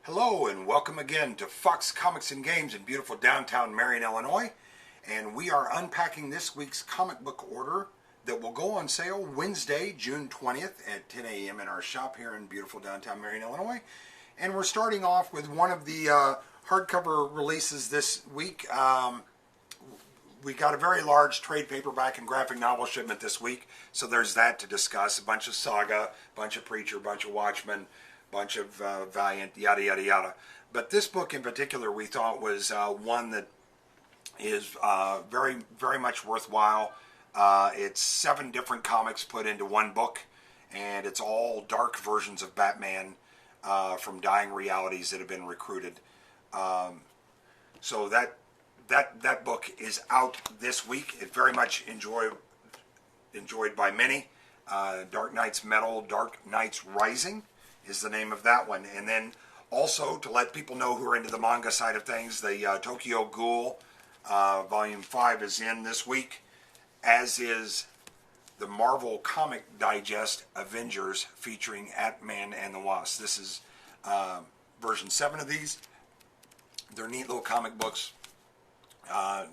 Hello and welcome again to Fox Comics and Games in beautiful downtown Marion, Illinois. And we are unpacking this week's comic book order that will go on sale Wednesday, June 20th at 10 a.m. in our shop here in beautiful downtown Marion, Illinois. And we're starting off with one of the hardcover releases this week. We got a very large trade paperback and graphic novel shipment this week, so there's that to discuss. A bunch of Saga, a bunch of Preacher, a bunch of Watchmen, bunch of Valiant, yada yada yada. But this book in particular we thought was one that is very much worthwhile. It's 7 different comics put into one book, and it's all dark versions of Batman from dying realities that have been recruited. So that book is out this week. It's very much enjoyed by many. Dark Knights Metal, Dark Knights Rising is the name of that one. And then also, to let people know who are into the manga side of things, the Tokyo Ghoul Volume 5 is in this week, as is the Marvel Comic Digest Avengers featuring Ant-Man and the Wasp. This is version 7 of these. They're neat little comic books.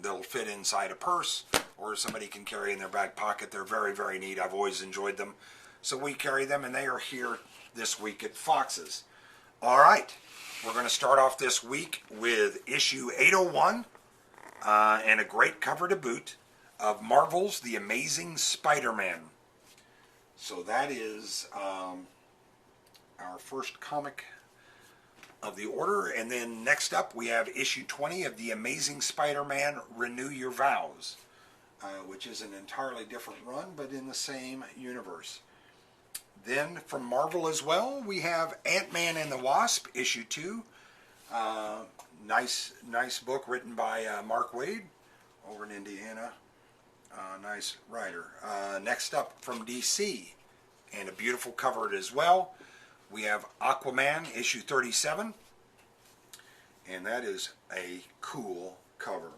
They'll fit inside a purse, or somebody can carry in their back pocket. They're very, very neat. I've always enjoyed them. So we carry them, and they are here this week at Fox's. All right, we're going to start off this week with issue 801 and a great cover to boot of Marvel's The Amazing Spider-Man. So that is our first comic of the order. And then next up we have issue 20 of The Amazing Spider-Man Renew Your Vows, which is an entirely different run but in the same universe. Then from Marvel as well, we have Ant-Man and the Wasp, issue 2. Nice book written by Mark Waid over in Indiana. Nice writer. Next up from DC, and a beautiful cover as well, we have Aquaman, issue 37. And that is a cool cover.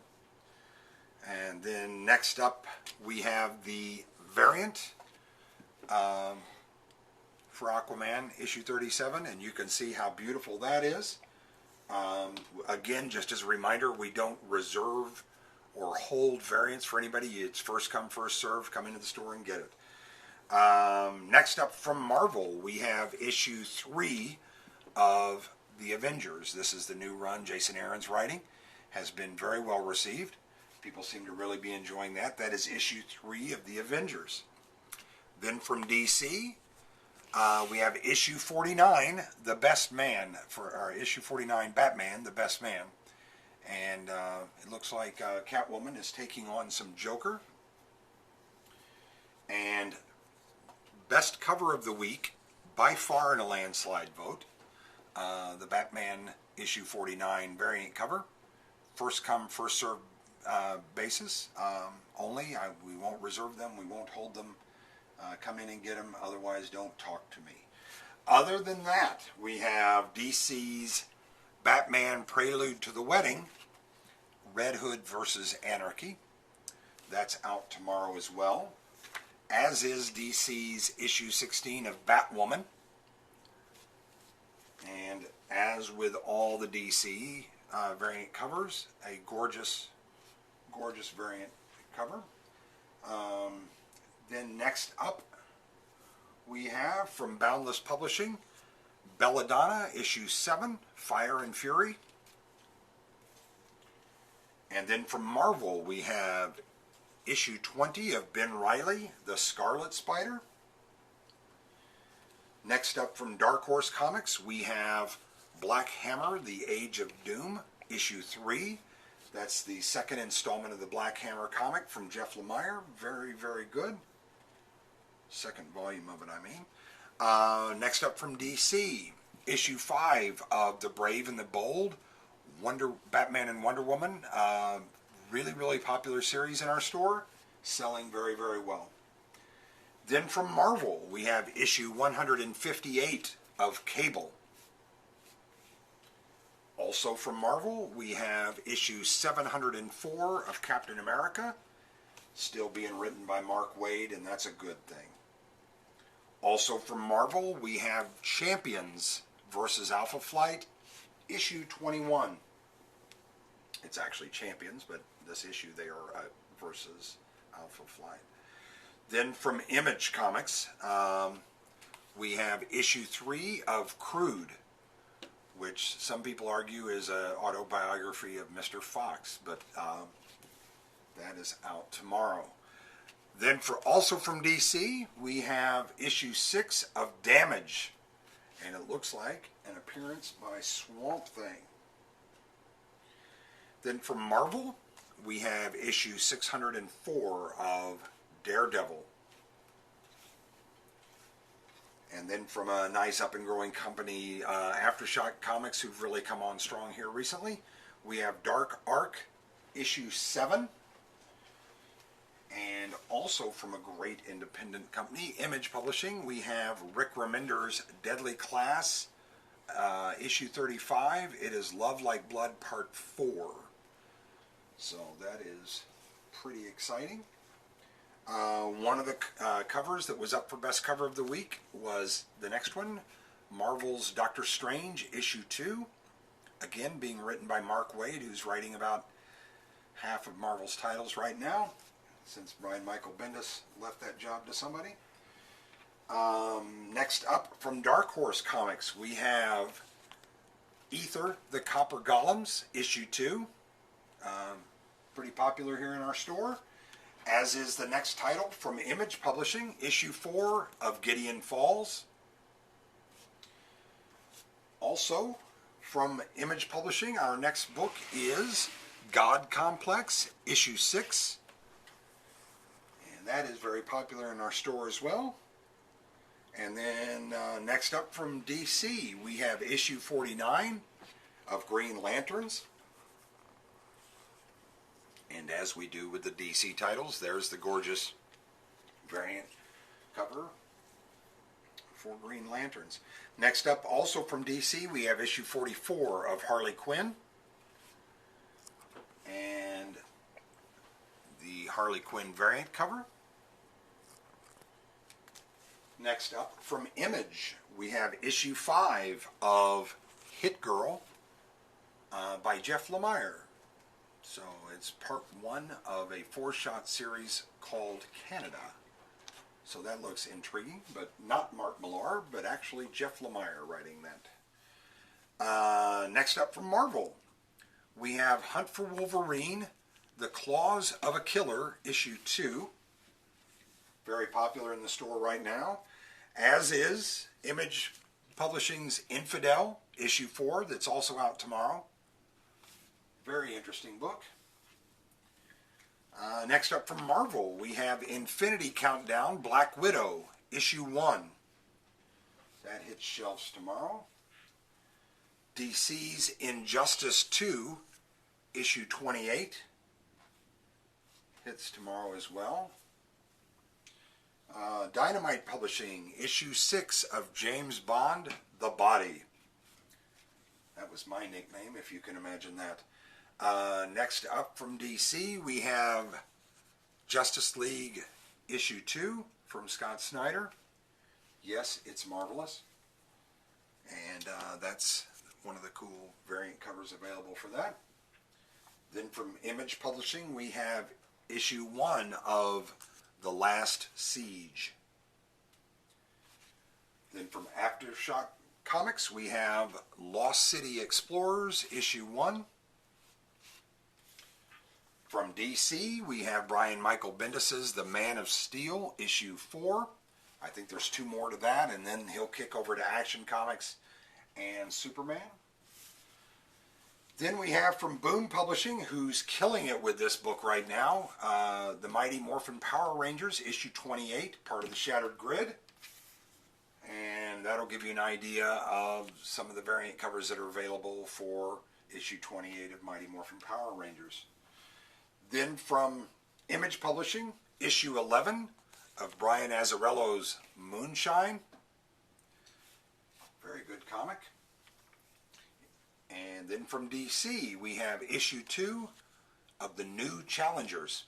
And then next up, we have the variant for Aquaman, issue 37, and you can see how beautiful that is. Again, just as a reminder, we don't reserve or hold variants for anybody. It's first come, first serve. Come into the store and get it. Next up from Marvel, we have issue 3 of The Avengers. This is the new run Jason Aaron's writing. Has been very well received. People seem to really be enjoying that. That is issue 3 of The Avengers. Then from DC, we have issue 49, The Best Man, for our issue 49, Batman, The Best Man. And it looks like Catwoman is taking on some Joker. And best cover of the week, by far in a landslide vote, the Batman issue 49 variant cover. First come, first served basis only. We won't reserve them. We won't hold them. Come in and get them. Otherwise, don't talk to me. Other than that, we have DC's Batman Prelude to the Wedding, Red Hood versus Anarchy. That's out tomorrow as well. As is DC's issue 16 of Batwoman. And as with all the DC variant covers, a gorgeous variant cover. Then next up, we have from Boundless Publishing, Belladonna, issue 7, Fire and Fury. And then from Marvel, we have issue 20 of Ben Reilly, The Scarlet Spider. Next up from Dark Horse Comics, we have Black Hammer, The Age of Doom, issue 3. That's the second installment of the Black Hammer comic from Jeff Lemire. Very, very good. Second volume of it, I mean. Next up from DC, issue 5 of The Brave and the Bold, Batman and Wonder Woman. Really, really popular series in our store. Selling very, very well. Then from Marvel, we have issue 158 of Cable. Also from Marvel, we have issue 704 of Captain America. Still being written by Mark Waid, and that's a good thing. Also from Marvel, we have Champions versus Alpha Flight, issue 21. It's actually Champions, but this issue they are versus Alpha Flight. Then from Image Comics, we have issue 3 of Crude, which some people argue is an autobiography of Mr. Fox, but that is out tomorrow. Then also from DC, we have issue 6 of Damage, and it looks like an appearance by Swamp Thing. Then from Marvel, we have issue 604 of Daredevil. And then from a nice up and growing company, Aftershock Comics, who've really come on strong here recently, we have Dark Ark issue 7. And also from a great independent company, Image Publishing, we have Rick Remender's Deadly Class, issue 35. It is Love Like Blood Part 4. So that is pretty exciting. One of the covers that was up for Best Cover of the Week was the next one, Marvel's Doctor Strange, issue 2. Again, being written by Mark Waid, who's writing about half of Marvel's titles right now, since Brian Michael Bendis left that job to somebody. Next up, from Dark Horse Comics, we have Ether, the Copper Golems, issue 2. Pretty popular here in our store. As is the next title from Image Publishing, issue 4 of Gideon Falls. Also, from Image Publishing, our next book is God Complex, issue 6. And that is very popular in our store as well. And then next up from DC, we have issue 49 of Green Lanterns. And as we do with the DC titles, there's the gorgeous variant cover for Green Lanterns. Next up, also from DC, we have issue 44 of Harley Quinn. And the Harley Quinn variant cover. Next up, from Image, we have issue 5 of Hit Girl by Jeff Lemire. So it's part 1 of a 4-shot series called Canada. So that looks intriguing, but not Mark Millar, but actually Jeff Lemire writing that. Next up from Marvel, we have Hunt for Wolverine, The Claws of a Killer, issue 2. Very popular in the store right now. As is Image Publishing's Infidel, issue 4, that's also out tomorrow. Very interesting book. Next up from Marvel, we have Infinity Countdown, Black Widow, issue 1. That hits shelves tomorrow. DC's Injustice 2, issue 28. Hits tomorrow as well. Dynamite Publishing, issue 6 of James Bond, The Body. That was my nickname, if you can imagine that. Next up from DC, we have Justice League issue 2 from Scott Snyder. Yes, it's marvelous. And that's one of the cool variant covers available for that. Then from Image Publishing, we have issue 1 of The Last Siege. Then from Aftershock Comics, we have Lost City Explorers, issue 1. From DC, we have Brian Michael Bendis's The Man of Steel, issue 4. I think there's 2 more to that, and then he'll kick over to Action Comics and Superman. Then we have from Boom Publishing, who's killing it with this book right now, The Mighty Morphin Power Rangers, issue 28, part of the Shattered Grid. And that'll give you an idea of some of the variant covers that are available for issue 28 of Mighty Morphin Power Rangers. Then from Image Publishing, issue 11 of Brian Azzarello's Moonshine. Very good comic. And then from DC, we have issue 2 of The New Challengers.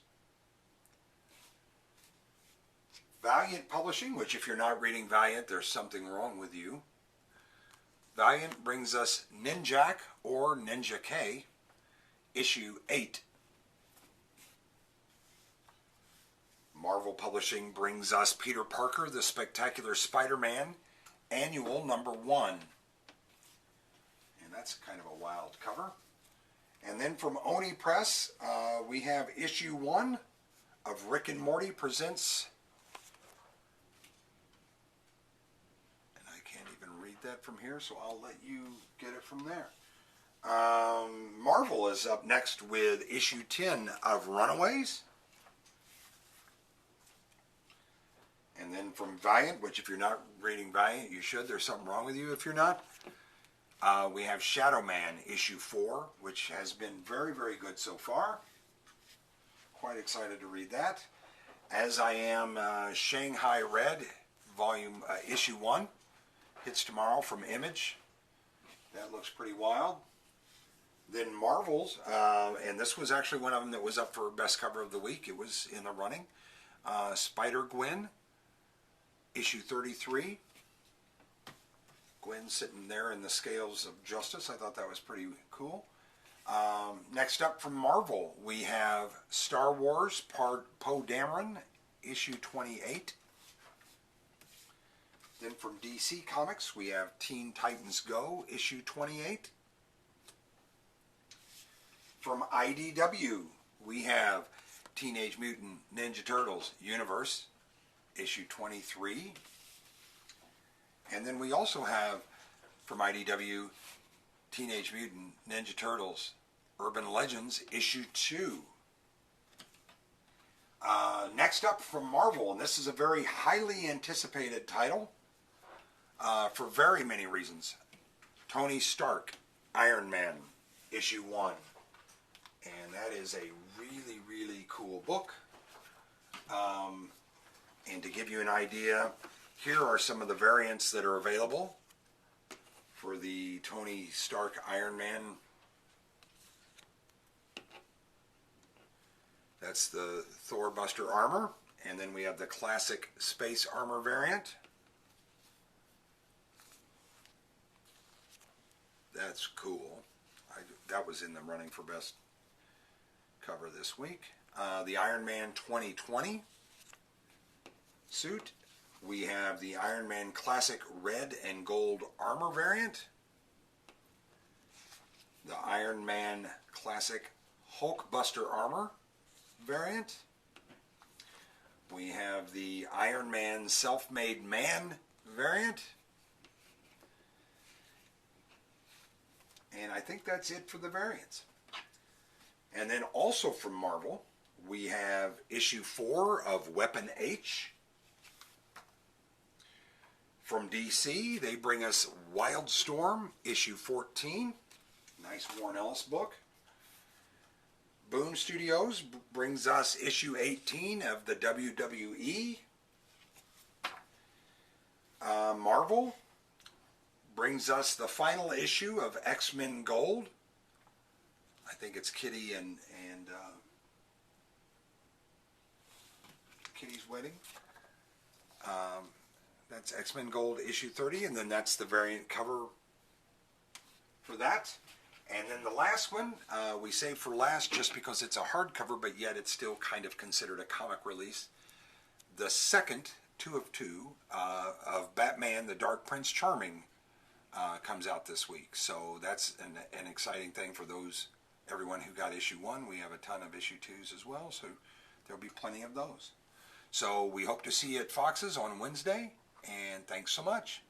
Valiant Publishing, which if you're not reading Valiant, there's something wrong with you. Valiant brings us Ninjak or Ninja K, issue 8. Marvel Publishing brings us Peter Parker, The Spectacular Spider-Man, annual number 1. And that's kind of a wild cover. And then from Oni Press, we have issue 1 of Rick and Morty presents, and I can't even read that from here, so I'll let you get it from there. Marvel is up next with issue 10 of Runaways. And then from Valiant, which if you're not reading Valiant, you should. There's something wrong with you if you're not. We have Shadow Man issue 4, which has been very, very good so far. Quite excited to read that. As I am Shanghai Red, issue 1. Hits tomorrow from Image. That looks pretty wild. Then Marvel's, and this was actually one of them that was up for Best Cover of the Week. It was in the running. Spider-Gwen, issue 33. Gwen sitting there in the scales of justice. I thought that was pretty cool. Next up from Marvel, we have Star Wars, Poe Dameron, issue 28. Then from DC Comics, we have Teen Titans Go, issue 28. From IDW, we have Teenage Mutant Ninja Turtles Universe, issue 23. And then we also have, from IDW, Teenage Mutant Ninja Turtles Urban Legends, issue 2. Next up from Marvel, and this is a very highly anticipated title for very many reasons. Tony Stark, Iron Man, issue 1. And that is a really, really cool book. And to give you an idea, here are some of the variants that are available for the Tony Stark Iron Man. That's the Thor Buster Armor. And then we have the classic Space Armor variant. That's cool. That was in the running for Best Cover this week. The Iron Man 2020 suit. We have the Iron Man Classic Red and Gold Armor variant. The Iron Man Classic Hulkbuster Armor variant. We have the Iron Man Self-Made Man variant. And I think that's it for the variants. And then also from Marvel, we have issue 4 of Weapon H. From DC, they bring us Wildstorm, issue 14. Nice Warren Ellis book. Boom Studios brings us issue 18 of the WWE. Marvel brings us the final issue of X-Men Gold. I think it's Kitty and Kitty's Wedding. That's X-Men Gold issue 30, and then that's the variant cover for that. And then the last one, we save for last just because it's a hardcover, but yet it's still kind of considered a comic release. The second, 2 of 2, of Batman, the Dark Prince Charming, comes out this week. So that's an exciting thing for everyone who got issue 1. We have a ton of issue 2s as well, so there'll be plenty of those. So we hope to see you at Fox's on Wednesday, and thanks so much.